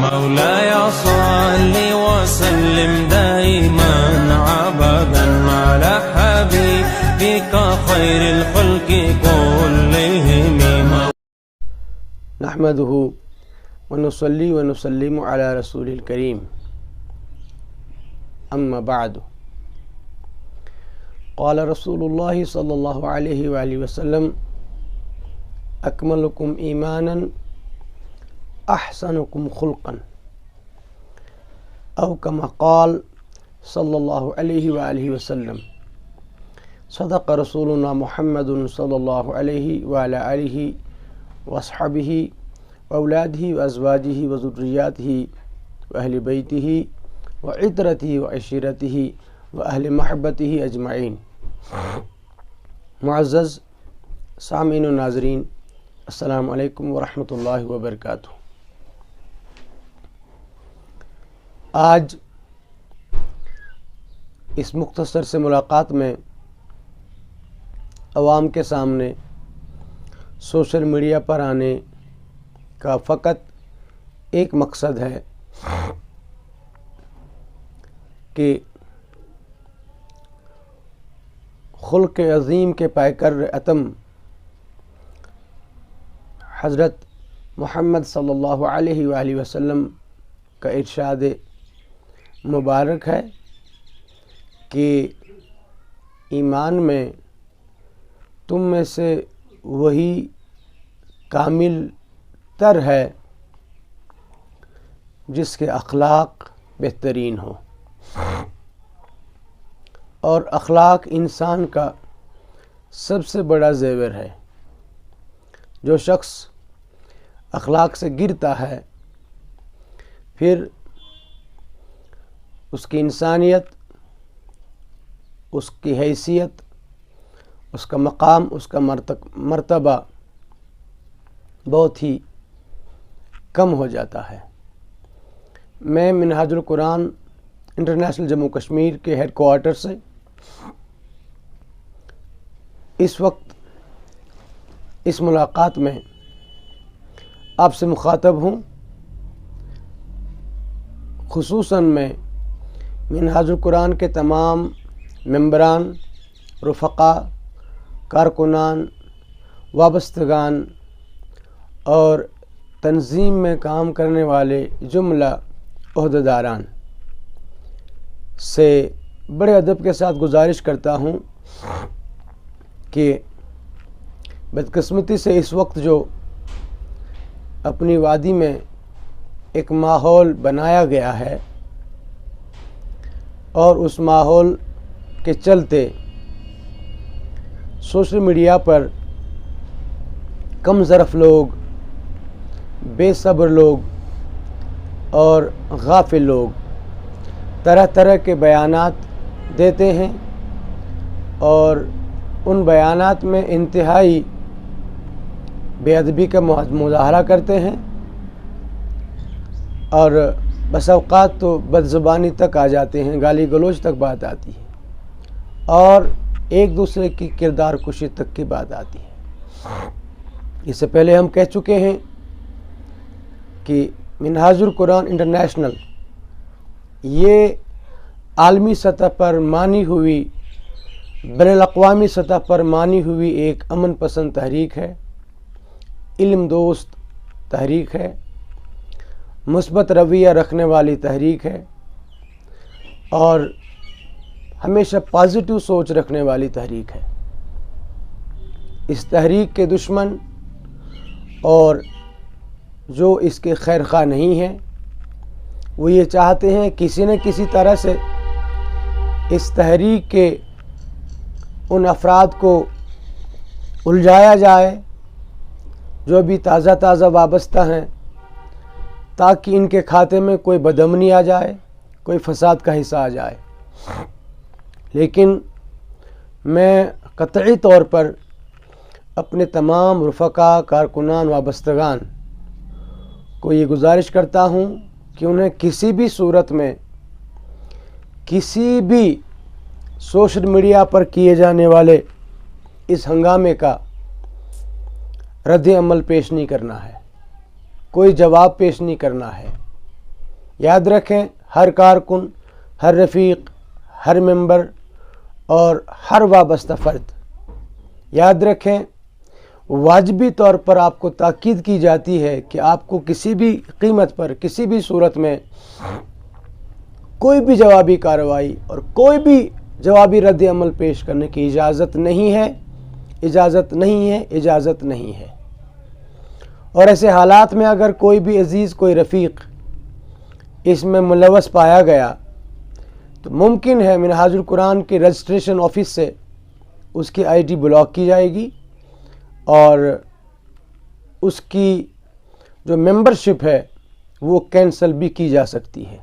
مولاي صل وسلم دائما أبدا على حبيبك خير الخلق كلهم. نحمده ونصلي ونسلم على رسول الكريم. اما بعد، قال رسول الله صلى الله عليه وآله وسلم: اکملکم ایمانا احسنکم خلقا، او کما قال صلی اللہ علیہ وآلہ وسلم. صدق رسولنا محمد صلی اللہ علیہ وآلہ آلہ واصحابہ واولادہ وازواجہ وذریاتہ واہل بیتہ وعطرتہ وعشیرتہ واہل محبتہ اجمعین. معزز سامعین و ناظرین، السلام علیکم ورحمۃ اللہ وبرکاتہ. آج اس مختصر سے ملاقات میں عوام کے سامنے سوشل میڈیا پر آنے کا فقط ایک مقصد ہے کہ خلق عظیم کے پیکر اتم حضرت محمد صلی اللہ علیہ وآلہ وسلم کا ارشاد مبارک ہے کہ ایمان میں تم میں سے وہی کامل تر ہے جس کے اخلاق بہترین ہو، اور اخلاق انسان کا سب سے بڑا زیور ہے. جو شخص اخلاق سے گرتا ہے پھر اس کی انسانیت، اس کی حیثیت، اس کا مقام، اس کا مرتبہ بہت ہی کم ہو جاتا ہے. میں منہاج القرآن انٹرنیشنل جموں کشمیر کے ہیڈ کوارٹر سے اس وقت اس ملاقات میں آپ سے مخاطب ہوں. خصوصاً میں منہاج القرآن کے تمام ممبران، رفقا، کارکنان، وابستگان اور تنظیم میں کام کرنے والے جملہ عہدیداران سے بڑے ادب کے ساتھ گزارش کرتا ہوں کہ بدقسمتی سے اس وقت جو اپنی وادی میں ایک ماحول بنایا گیا ہے اور اس ماحول کے چلتے سوشل میڈیا پر کم ظرف لوگ، بے صبر لوگ اور غافل لوگ طرح طرح کے بیانات دیتے ہیں اور ان بیانات میں انتہائی بے ادبی کا مظاہرہ کرتے ہیں اور بس اوقات تو بد زبانی تک آ جاتے ہیں، گالی گلوچ تک بات آتی ہے اور ایک دوسرے کی کردار کشی تک کی بات آتی ہے. اس سے پہلے ہم کہہ چکے ہیں کہ منہاج القرآن انٹرنیشنل یہ عالمی سطح پر مانی ہوئی، بین الاقوامی سطح پر مانی ہوئی ایک امن پسند تحریک ہے، علم دوست تحریک ہے، مثبت رویہ رکھنے والی تحریک ہے اور ہمیشہ پازیٹیو سوچ رکھنے والی تحریک ہے. اس تحریک کے دشمن اور جو اس کے خیر خواہ نہیں ہیں وہ یہ چاہتے ہیں کسی نہ کسی طرح سے اس تحریک کے ان افراد کو الجھایا جائے جو بھی تازہ وابستہ ہیں، تاکہ ان کے کھاتے میں کوئی بدامنی آ جائے، کوئی فساد کا حصہ آ جائے. لیکن میں قطعی طور پر اپنے تمام رفقا، کارکنان، وابستگان کو یہ گزارش کرتا ہوں کہ انہیں کسی بھی صورت میں کسی بھی سوشل میڈیا پر کیے جانے والے اس ہنگامے کا رد عمل پیش نہیں کرنا ہے، کوئی جواب پیش نہیں کرنا ہے. یاد رکھیں ہر کارکن، ہر رفیق، ہر ممبر اور ہر وابستہ فرد، یاد رکھیں واجبی طور پر آپ کو تاکید کی جاتی ہے کہ آپ کو کسی بھی قیمت پر، کسی بھی صورت میں کوئی بھی جوابی کارروائی اور کوئی بھی جوابی رد عمل پیش کرنے کی اجازت نہیں ہے، اجازت نہیں ہے، اجازت نہیں ہے۔ اور ایسے حالات میں اگر کوئی بھی عزیز، کوئی رفیق اس میں ملوث پایا گیا تو ممکن ہے منہاج القرآن کے رجسٹریشن آفس سے اس کی آئی ڈی بلاک کی جائے گی اور اس کی جو ممبرشپ ہے وہ کینسل بھی کی جا سکتی ہے۔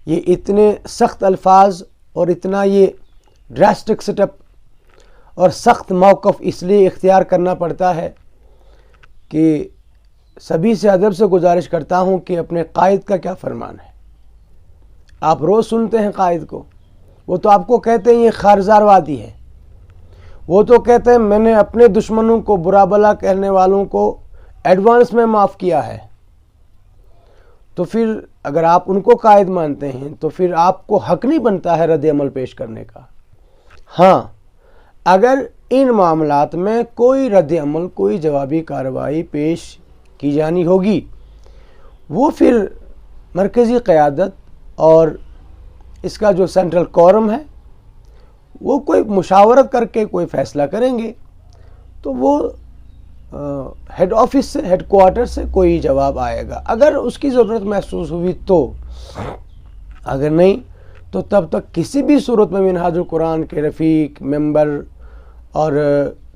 یہ اتنے سخت الفاظ اور اتنا یہ ڈراسٹک سیٹ اپ اور سخت موقف اس لیے اختیار کرنا پڑتا ہے کہ سبھی سے ادب سے گزارش کرتا ہوں کہ اپنے قائد کا کیا فرمان ہے۔ آپ روز سنتے ہیں قائد کو، وہ تو آپ کو کہتے ہیں یہ خارزار وادی ہے، وہ تو کہتے ہیں میں نے اپنے دشمنوں کو، برا بلا کہنے والوں کو ایڈوانس میں معاف کیا ہے۔ تو پھر اگر آپ ان کو قائد مانتے ہیں تو پھر آپ کو حق نہیں بنتا ہے رد عمل پیش کرنے کا۔ ہاں، اگر ان معاملات میں کوئی رد عمل، کوئی جوابی کارروائی پیش کی جانی ہوگی، وہ پھر مرکزی قیادت اور اس کا جو سینٹرل کورم ہے وہ کوئی مشاورت کر کے کوئی فیصلہ کریں گے، تو وہ ہیڈ آفس سے، ہیڈ کوارٹر سے کوئی جواب آئے گا اگر اس کی ضرورت محسوس ہوئی تو۔ اگر نہیں تو تب تک کسی بھی صورت میں منہاج القرآن کے رفیق، ممبر اور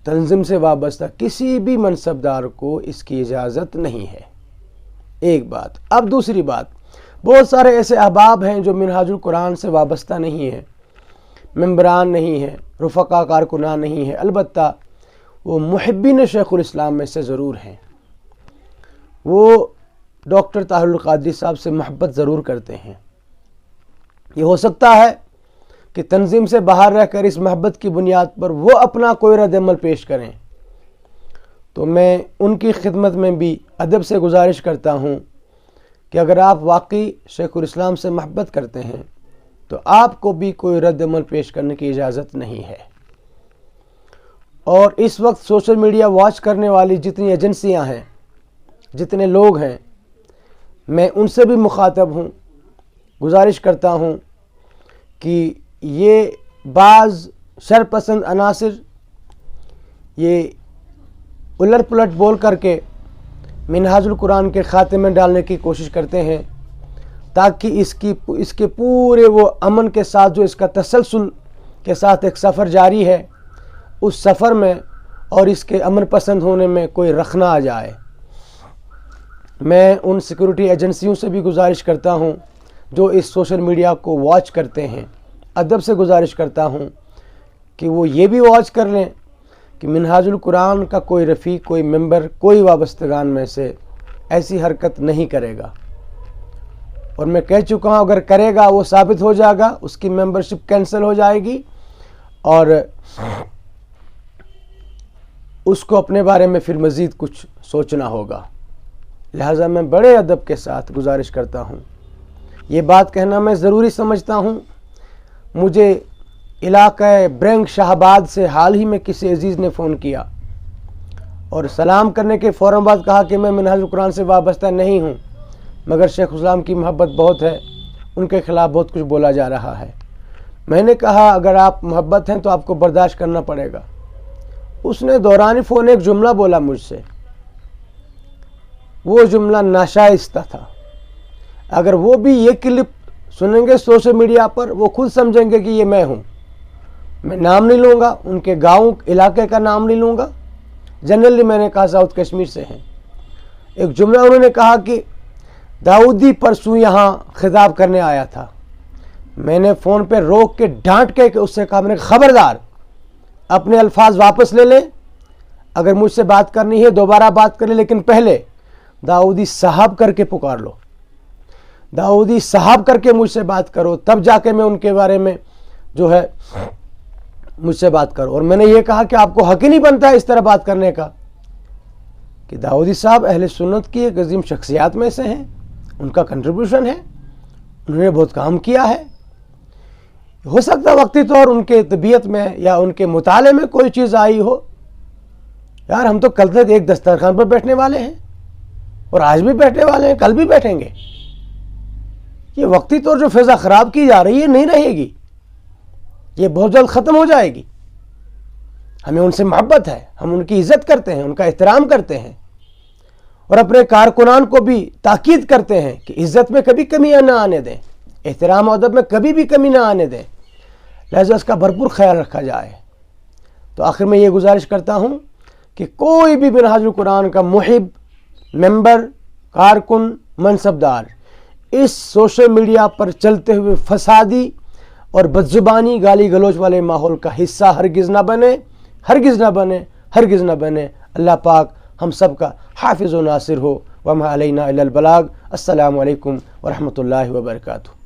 تنظیم سے وابستہ کسی بھی منصبدار کو اس کی اجازت نہیں ہے۔ ایک بات۔ اب دوسری بات، بہت سارے ایسے احباب ہیں جو منہاج القرآن سے وابستہ نہیں ہیں، ممبران نہیں ہیں، رفقا کارکنان نہیں ہیں، البتہ وہ محبین شیخ الاسلام میں سے ضرور ہیں۔ وہ ڈاکٹر طاہر القادری صاحب سے محبت ضرور کرتے ہیں۔ یہ ہو سکتا ہے کہ تنظیم سے باہر رہ کر اس محبت کی بنیاد پر وہ اپنا کوئی رد عمل پیش کریں، تو میں ان کی خدمت میں بھی ادب سے گزارش کرتا ہوں کہ اگر آپ واقعی شیخ الاسلام سے محبت کرتے ہیں تو آپ کو بھی کوئی رد عمل پیش کرنے کی اجازت نہیں ہے۔ اور اس وقت سوشل میڈیا واچ کرنے والی جتنی ایجنسیاں ہیں، جتنے لوگ ہیں، میں ان سے بھی مخاطب ہوں، گزارش کرتا ہوں کہ یہ بعض شرپسند عناصر یہ الٹ پلٹ بول کر کے منہاج القرآن کے خاتمے میں ڈالنے کی کوشش کرتے ہیں تاکہ اس کے پورے وہ امن کے ساتھ جو اس کا تسلسل کے ساتھ ایک سفر جاری ہے، اس سفر میں اور اس کے امن پسند ہونے میں کوئی رخ نہ آ جائے۔ میں ان سیکورٹی ایجنسیوں سے بھی گزارش کرتا ہوں جو اس سوشل میڈیا کو واچ کرتے ہیں، ادب سے گزارش کرتا ہوں کہ وہ یہ بھی واچ کر لیں کہ منہاج القرآن کا کوئی رفیق، کوئی ممبر، کوئی وابستگان میں سے ایسی حرکت نہیں کرے گا۔ اور میں کہہ چکا ہوں اگر کرے گا وہ ثابت ہو جائے گا، اس کی ممبرشپ کینسل ہو جائے گی اور اس کو اپنے بارے میں پھر مزید کچھ سوچنا ہوگا۔ لہٰذا میں بڑے ادب کے ساتھ گزارش کرتا ہوں، یہ بات کہنا میں ضروری سمجھتا ہوں۔ مجھے علاقہ برنگ شاہباد سے حال ہی میں کسی عزیز نے فون کیا اور سلام کرنے کے فوراً بعد کہا کہ میں منہاج القرآن سے وابستہ نہیں ہوں، مگر شیخ الاسلام کی محبت بہت ہے، ان کے خلاف بہت کچھ بولا جا رہا ہے۔ میں نے کہا اگر آپ محبت ہیں تو آپ کو برداشت کرنا پڑے گا۔ اس نے دوران فون ایک جملہ بولا مجھ سے، وہ جملہ ناشائستہ تھا۔ اگر وہ بھی یہ کلپ سنیں گے سوشل میڈیا پر، وہ خود سمجھیں گے کہ یہ میں ہوں۔ میں نام نہیں لوں گا، ان کے گاؤں علاقے کا نام نہیں لوں گا، جنرلی میں نے کہا ساؤتھ کشمیر سے ہیں۔ ایک جملہ انہوں نے کہا کہ داؤدی پرسوں یہاں خطاب کرنے آیا تھا۔ میں نے فون پہ روک کے ڈانٹ کے اس سے کہا، میں نے خبردار اپنے الفاظ واپس لے لیں، اگر مجھ سے بات کرنی ہے دوبارہ بات کر لیں، لیکن پہلے داؤدی صاحب کر کے پکار لو، داؤدی صاحب کر کے مجھ سے بات کرو، تب جا کے میں ان کے بارے میں جو ہے مجھ سے بات کرو۔ اور میں نے یہ کہا کہ آپ کو حق ہی نہیں بنتا ہے اس طرح بات کرنے کا، کہ داؤدی صاحب اہل سنت کی ایک عظیم شخصیات میں سے ہیں، ان کا کنٹریبیوشن ہے، انہوں نے بہت کام کیا ہے. ہو سکتا ہے وقتی طور ان کے طبیعت میں یا ان کے مطالعے میں کوئی چیز آئی ہو. یار ہم تو کل تک ایک دسترخوان پر بیٹھنے والے ہیں اور آج بھی بیٹھنے والے ہیں، کل بھی بیٹھیں گے. یہ وقتی طور جو فضا خراب کی جا رہی ہے نہیں رہے گی، یہ بہت جلد ختم ہو جائے گی. ہمیں ان سے محبت ہے، ہم ان کی عزت کرتے ہیں، ان کا احترام کرتے ہیں اور اپنے کارکنان کو بھی تاکید کرتے ہیں کہ عزت میں کبھی کمی نہ آنے دیں، احترام و ادب میں کبھی بھی کمی نہ آنے دیں، لہذا اس کا بھرپور خیال رکھا جائے. تو آخر میں یہ گزارش کرتا ہوں کہ کوئی بھی منہاج القرآن کا محب، ممبر، کارکن، منصبدار اس سوشل میڈیا پر چلتے ہوئے فسادی اور بدزبانی گالی گلوچ والے ماحول کا حصہ ہرگز نہ بنے، ہرگز نہ بنے، ہرگز نہ بنے. اللہ پاک ہم سب کا حافظ و ناصر ہو. وما علینا الا البلاغ. السلام علیکم ورحمۃ اللہ وبرکاتہ.